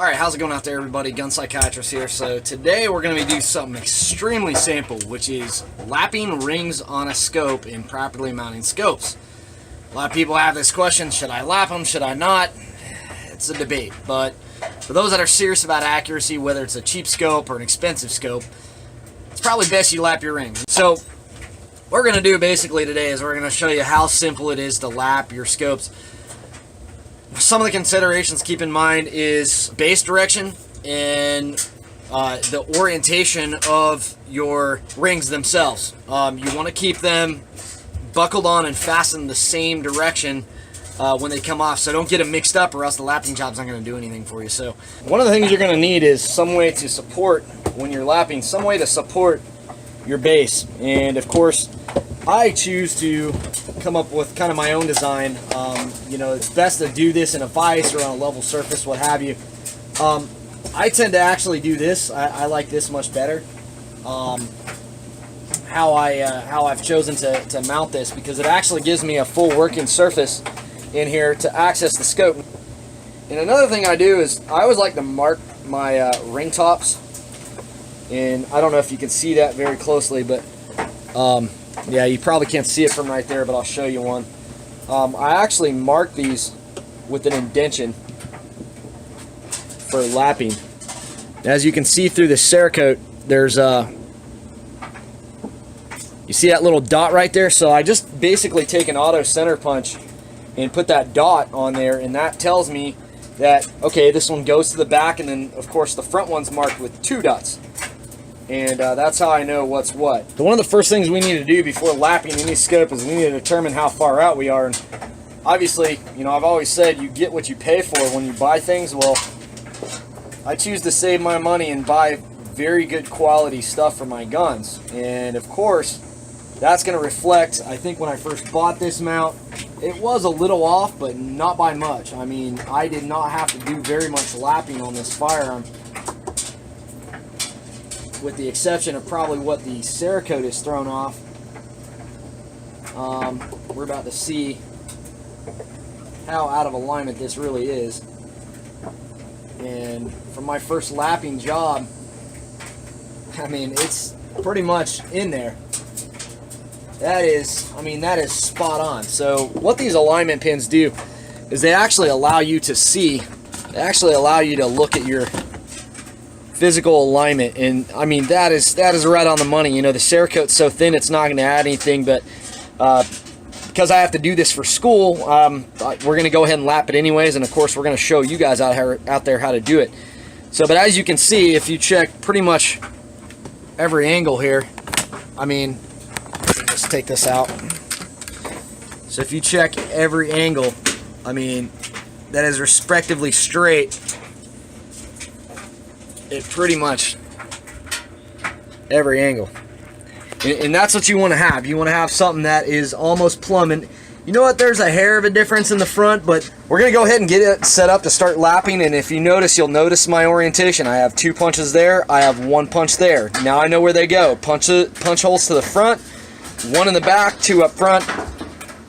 Alright, how's it going out there, everybody? Gun Psychiatrist here. So today we're going to be doing something extremely simple, which is lapping rings on a scope and properly mounting scopes. A lot of people have this question, should I lap them, should I not? It's a debate, but for those that are serious about accuracy, whether it's a cheap scope or an expensive scope, it's probably best you lap your rings. So what we're going to do basically today is we're going to show you how simple it is to lap your scopes. Some of the considerations to keep in mind is base direction and the orientation of your rings themselves. You want to keep them buckled on and fastened the same direction when they come off, so don't get them mixed up or else the lapping job's not going to do anything for you. So one of the things you're going to need is some way to support, when you're lapping, some way to support your base. And of course I choose to come up with kind of my own design. You know, it's best to do this in a vise or on a level surface, what have you. I tend to actually do this. I like this much better. How I've chosen to mount this, because it actually gives me a full working surface in here to access the scope. And another thing I do is I always like to mark my ring tops. And I don't know if you can see that very closely, but yeah, you probably can't see it from right there, but I'll show you one. I actually mark these with an indentation for lapping. As you can see through the Cerakote, there's you see that little dot right there? So I just basically take an auto center punch and put that dot on there, and that tells me that, okay, this one goes to the back, and then of course the front one's marked with 2 dots. And that's how I know what's what. So one of the first things we need to do before lapping any scope is we need to determine how far out we are. And obviously, you know, I've always said you get what you pay for when you buy things. Well, I choose to save my money and buy very good quality stuff for my guns. And of course, that's going to reflect, I think when I first bought this mount, it was a little off, but not by much. I mean, I did not have to do very much lapping on this firearm, with the exception of probably what the Cerakote is thrown off. We're about to see how out of alignment this really is. And from my first lapping job, I mean, it's pretty much in there. That is, I mean, that is spot on. So what these alignment pins do is they actually allow you to see, they actually allow you to look at your physical alignment, and I mean that is right on the money. You know, the Cerakote's so thin it's not going to add anything, but because I have to do this for school, we're going to go ahead and lap it anyways, and of course we're going to show you guys out there how to do it. So, but as you can see, if you check pretty much every angle here, I mean, let's take this out. So if you check every angle, I mean, that is respectively straight. It pretty much every angle, and that's what you want to have. You want to have something that is almost plumb. And you know what, there's a hair of a difference in the front, but we're gonna go ahead and get it set up to start lapping. And if you notice, you'll notice my orientation. I have 2 punches there, I have 1 punch there. Now I know where they go. Punch holes to the front, 1 in the back, 2 up front.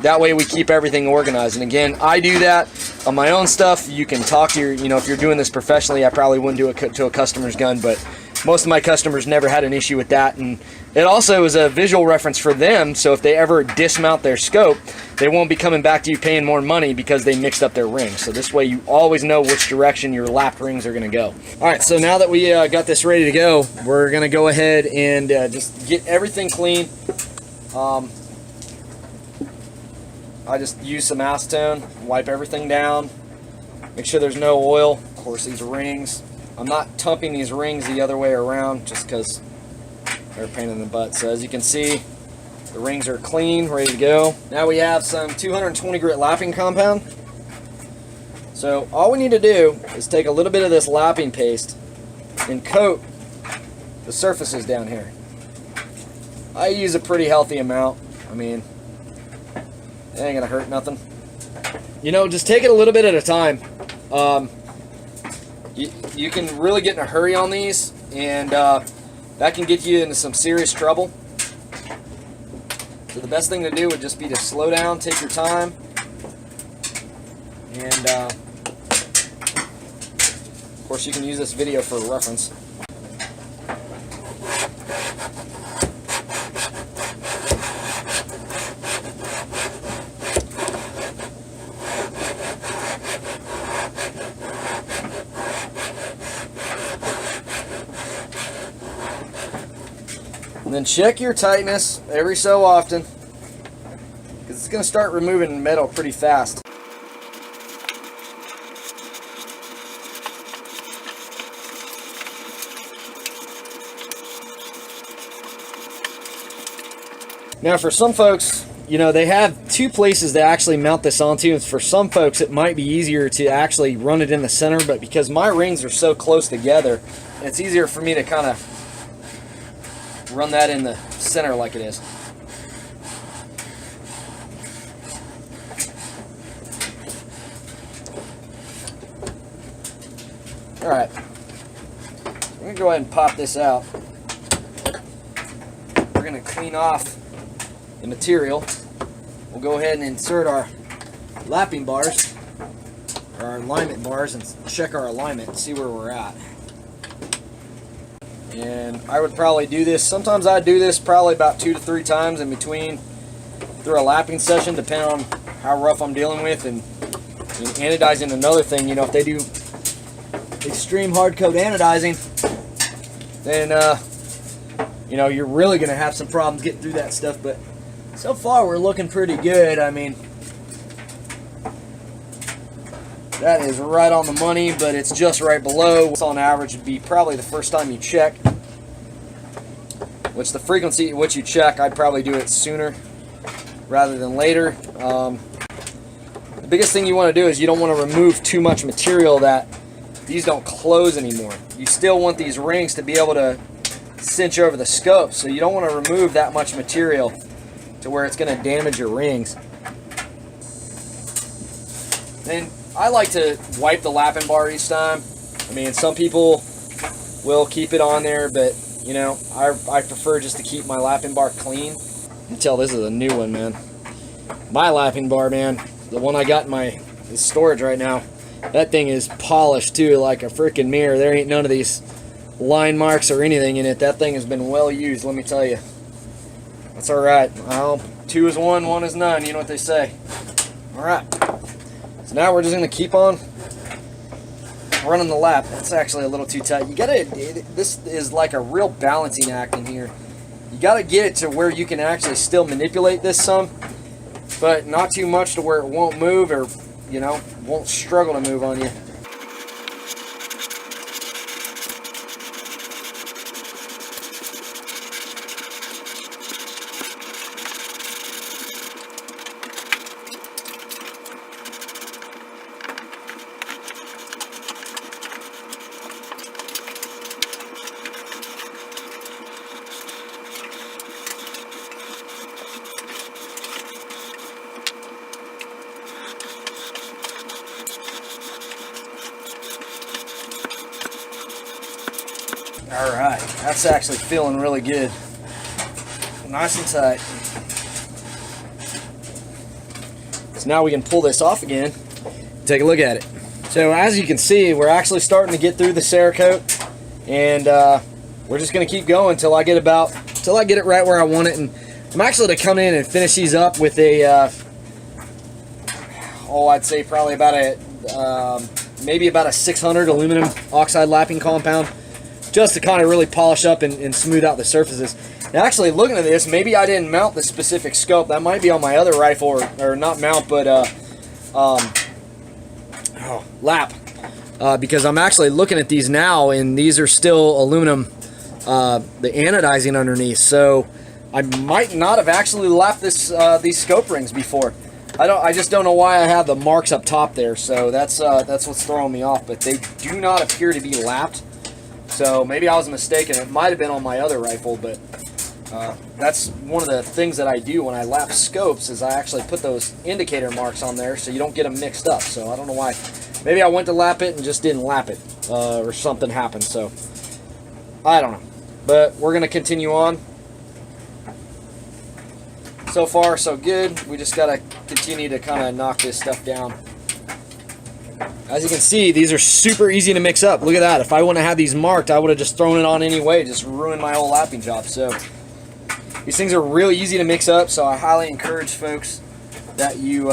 That way we keep everything organized. And again, I do that on my own stuff. You can talk to your, you know, if you're doing this professionally, I probably wouldn't do it to a customer's gun, but most of my customers never had an issue with that. And it also is a visual reference for them, so if they ever dismount their scope, they won't be coming back to you paying more money because they mixed up their rings. So this way you always know which direction your lapped rings are going to go. All right, so now that we got this ready to go, we're going to go ahead and just get everything clean. I just use some acetone, wipe everything down, make sure there's no oil. Of course, these rings, I'm not tumping these rings the other way around just because they're a pain in the butt. So as you can see, the rings are clean, ready to go. Now we have some 220 grit lapping compound. So all we need to do is take a little bit of this lapping paste and coat the surfaces down here. I use a pretty healthy amount. I mean, it ain't gonna hurt nothing. You know, just take it a little bit at a time. You can really get in a hurry on these, and that can get you into some serious trouble. So the best thing to do would just be to slow down, take your time, and Of course, you can use this video for reference. And then check your tightness every so often, because it's going to start removing metal pretty fast. Now for some folks, you know, they have two places to actually mount this onto, and for some folks it might be easier to actually run it in the center, but because my rings are so close together, it's easier for me to kind of run that in the center like it is. Alright, I'm going to go ahead and pop this out. We're going to clean off the material. We'll go ahead and insert our lapping bars, or our alignment bars, and check our alignment and see where we're at. And I would probably do this, sometimes I do this probably about 2 to 3 times in between through a lapping session, depending on how rough I'm dealing with. And anodizing, another thing, you know, if they do extreme hard coat anodizing, then you know, you're really going to have some problems getting through that stuff. But so far we're looking pretty good. I mean, that is right on the money, but it's just right below. On average would be probably the first time you check, which the frequency at which you check, I'd probably do it sooner rather than later. The biggest thing you want to do is you don't want to remove too much material that these don't close anymore. You still want these rings to be able to cinch over the scope, so you don't want to remove that much material to where it's going to damage your rings. Then I like to wipe the lapping bar each time. I mean, some people will keep it on there, but you know, I prefer just to keep my lapping bar clean. You can tell this is a new one, man. My lapping bar, man, the one I got in my storage right now, that thing is polished too, like a freaking mirror. There ain't none of these line marks or anything in it. That thing has been well used, let me tell you. That's alright. Well, 2 is 1, 1 is none, you know what they say. Alright. So now we're just going to keep on running the lap. That's actually a little too tight. You gotta, this is like a real balancing act in here. You gotta get it to where you can actually still manipulate this some, but not too much to where it won't move, or, you know, won't struggle to move on you. Alright, that's actually feeling really good. Nice and tight. So now we can pull this off again, take a look at it. So as you can see, we're actually starting to get through the Cerakote, and we're just going to keep going until I get it right where I want it. And I'm actually to come in and finish these up with a, I'd say probably about a, maybe about a 600 aluminum oxide lapping compound, just to kind of really polish up and smooth out the surfaces. Now, actually looking at this, maybe I didn't mount the specific scope. That might be on my other rifle, or not mount, but lap. Because I'm actually looking at these now, and these are still aluminum, the anodizing underneath. So I might not have actually lapped this these scope rings before. I just don't know why I have the marks up top there. So that's what's throwing me off. But they do not appear to be lapped. So maybe I was mistaken. It might have been on my other rifle, but that's one of the things that I do when I lap scopes, is I actually put those indicator marks on there so you don't get them mixed up. So I don't know why. Maybe I went to lap it and just didn't lap it, or something happened. So I don't know. But we're going to continue on. So far, so good. We just got to continue to kind of knock this stuff down. As you can see, these are super easy to mix up. Look at that. If I wouldn't have had these marked, I would have just thrown it on anyway, just ruined my whole lapping job. So these things are really easy to mix up, so I highly encourage folks that you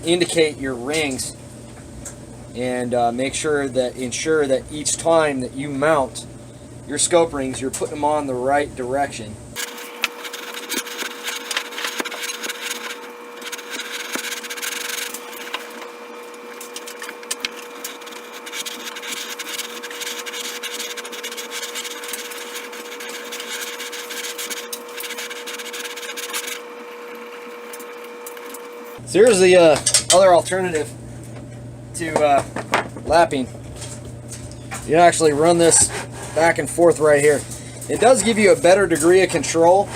indicate your rings and ensure that each time that you mount your scope rings, you're putting them on the right direction. So here's the other alternative to lapping. You actually run this back and forth right here. It does give you a better degree of control.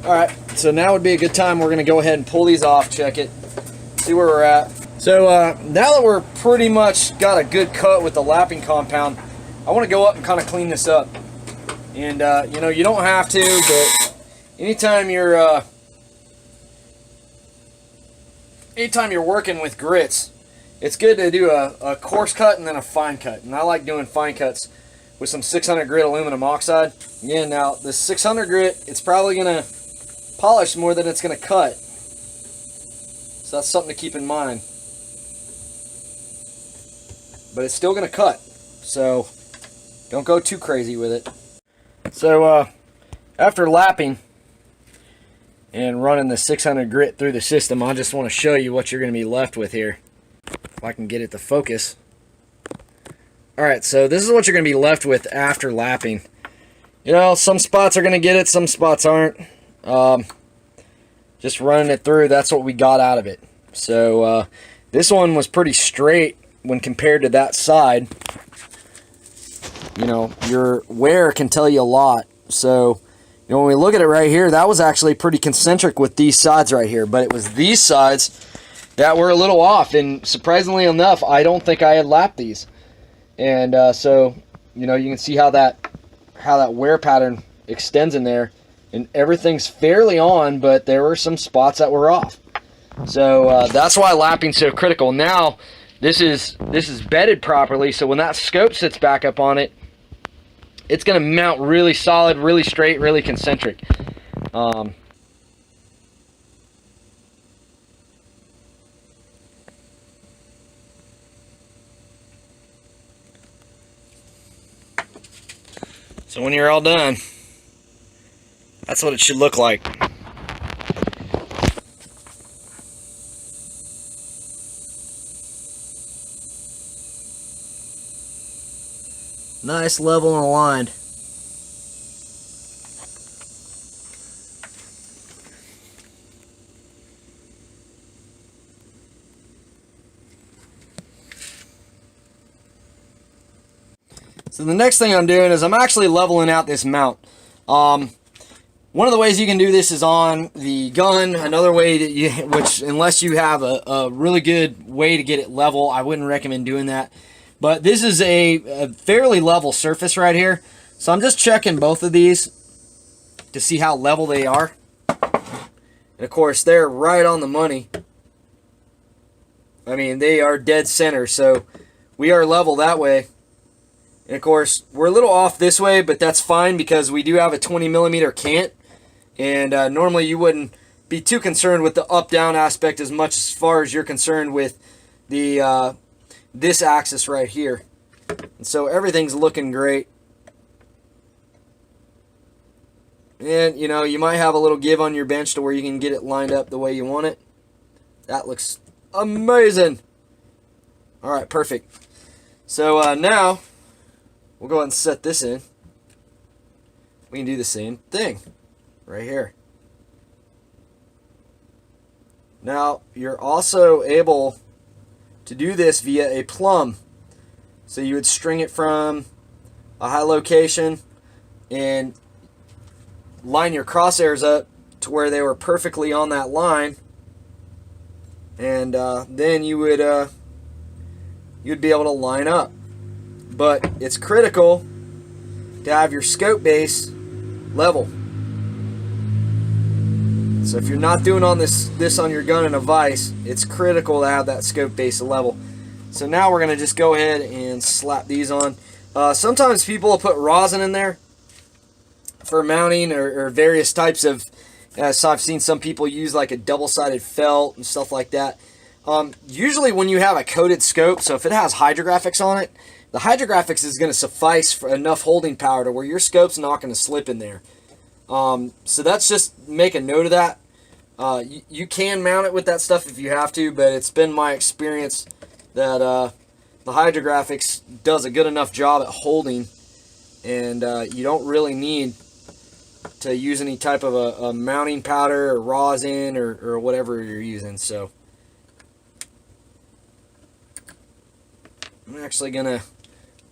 Alright, so now would be a good time. We're going to go ahead and pull these off, check it, see where we're at. So now that we're pretty much got a good cut with the lapping compound, I want to go up and kind of clean this up. And you know, you don't have to, but anytime you're working with grits, it's good to do a coarse cut and then a fine cut. And I like doing fine cuts with some 600 grit aluminum oxide. Again, now the 600 grit, it's probably going to polish more than it's going to cut, so that's something to keep in mind. But it's still going to cut, so don't go too crazy with it. So after lapping and running the 600 grit through the system, I just want to show you what you're going to be left with here, if I can get it to focus. Alright, so this is what you're going to be left with after lapping. You know, some spots are going to get it, some spots aren't. Just running it through, that's what we got out of it. So this one was pretty straight when compared to that side. You know, your wear can tell you a lot. So you know, when we look at it right here, that was actually pretty concentric with these sides right here, but it was these sides that were a little off, and surprisingly enough, I don't think I had lapped these. And so you know, you can see how that wear pattern extends in there. And everything's fairly on, but there were some spots that were off. So that's why lapping's so critical. Now, this is bedded properly, so when that scope sits back up on it, it's going to mount really solid, really straight, really concentric. So when you're all done, that's what it should look like. Nice, level and aligned. So the next thing I'm doing is I'm actually leveling out this mount. One of the ways you can do this is on the gun. Another way that which unless you have a really good way to get it level, I wouldn't recommend doing that. But this is a fairly level surface right here. So I'm just checking both of these to see how level they are. And of course, they're right on the money. I mean, they are dead center, so we are level that way. And of course, we're a little off this way, but that's fine because we do have a 20mm cant. And normally you wouldn't be too concerned with the up-down aspect as much as far as you're concerned with the this axis right here. And so everything's looking great. And, you know, you might have a little give on your bench to where you can get it lined up the way you want it. That looks amazing. All right, perfect. So now we'll go ahead and set this in. We can do the same thing right here. Now, you're also able to do this via a plumb. So you would string it from a high location and line your crosshairs up to where they were perfectly on that line, and then you'd be able to line up. But it's critical to have your scope base level. So if you're not doing on this on your gun and a vise, it's critical to have that scope base level. So now we're going to just go ahead and slap these on. Sometimes people will put rosin in there for mounting, or various types of, so I've seen some people use like a double-sided felt and stuff like that. Usually when you have a coated scope, so if it has hydrographics on it, the hydrographics is going to suffice for enough holding power to where your scope's not going to slip in there. So that's just, make a note of that. You can mount it with that stuff if you have to, but it's been my experience that the hydrographics does a good enough job at holding, and you don't really need to use any type of a mounting powder or rosin or whatever you're using. So I'm actually going to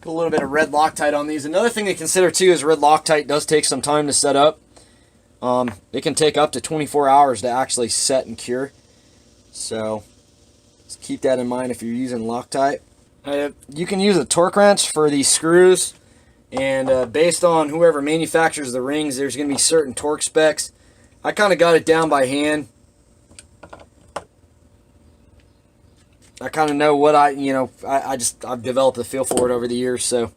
put a little bit of red Loctite on these. Another thing to consider too is red Loctite does take some time to set up. It can take up to 24 hours to actually set and cure. So just keep that in mind if you're using Loctite. You can use a torque wrench for these screws, and based on whoever manufactures the rings, there's going to be certain torque specs. I kind of got it down by hand. I kind of know what I've developed a feel for it over the years, so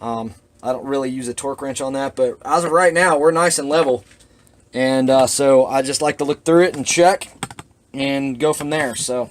I don't really use a torque wrench on that. But as of right now, we're nice and level, and so I just like to look through it and check and go from there. So